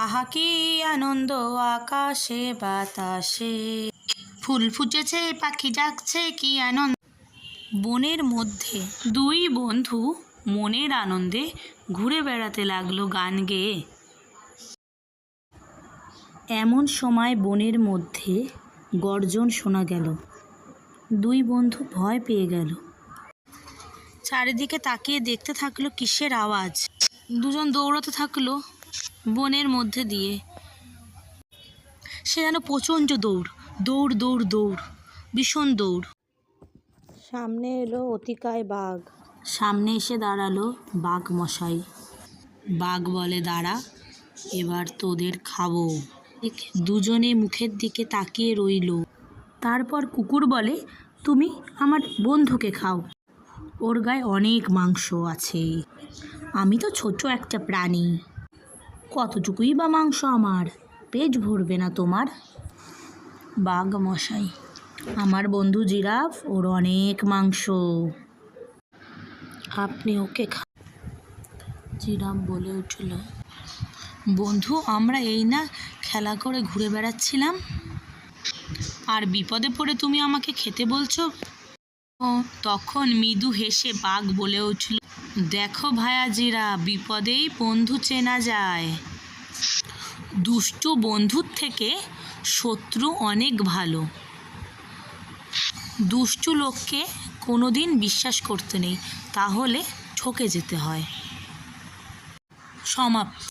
আহা কি আনন্দ আকাশে বাতাসে, ফুল ফুটেছে পাখি ডাকছে কি আনন্দ। বনের মধ্যে দুই বন্ধু মনের আনন্দে ঘুরে বেড়াতে লাগলো গান গেয়ে। এমন সময় বনের মধ্যে গর্জন শোনা গেল। দুই বন্ধু ভয় পেয়ে গেল। চারিদিকে তাকিয়ে দেখতে থাকলো কিসের আওয়াজ। দুজন দৌড়াতে থাকলো বনের মধ্যে দিয়ে। সে যেন প্রচণ্ড দৌড়, দৌড় দৌড় দৌড়, ভীষণ দৌড়। সামনে এলো অতিকায় বাঘ। সামনে এসে দাঁড়ালো বাঘ মশাই। বাঘ বলে, দাঁড়া, এবার তোদের খাবো। দুজনে মুখের দিকে তাকিয়ে রইল। তারপর কুকুর বলে, তুমি আমার বন্ধুকে খাও, ওর গায়ে অনেক মাংস আছে, আমি তো ছোট একটা প্রাণী, কতটুকুই বা মাংস আমার, পেট ভরবে না তোমার। বাঘ মশাই, আমার বন্ধু জিরাফ, ওর অনেক মাংস, আপনি ওকে খান। জিরাফ বলে উঠল, বন্ধু, আমরা এই না খেলা করে ঘুরে বেড়াচ্ছিলাম, আর বিপদে পড়ে তুমি আমাকে খেতে বলছো। তখন মৃদু হেসে বাঘ বলে উঠল, দেখো ভায়া জিরাফ, বিপদেই বন্ধু চেনা যায়। দুষ্টু বন্ধুর থেকে শত্রু অনেক ভালো। দুষ্টু লোককে কোনোদিন বিশ্বাস করতে নেই, তাহলে ঠকে যেতে হয়। সমাপ্ত।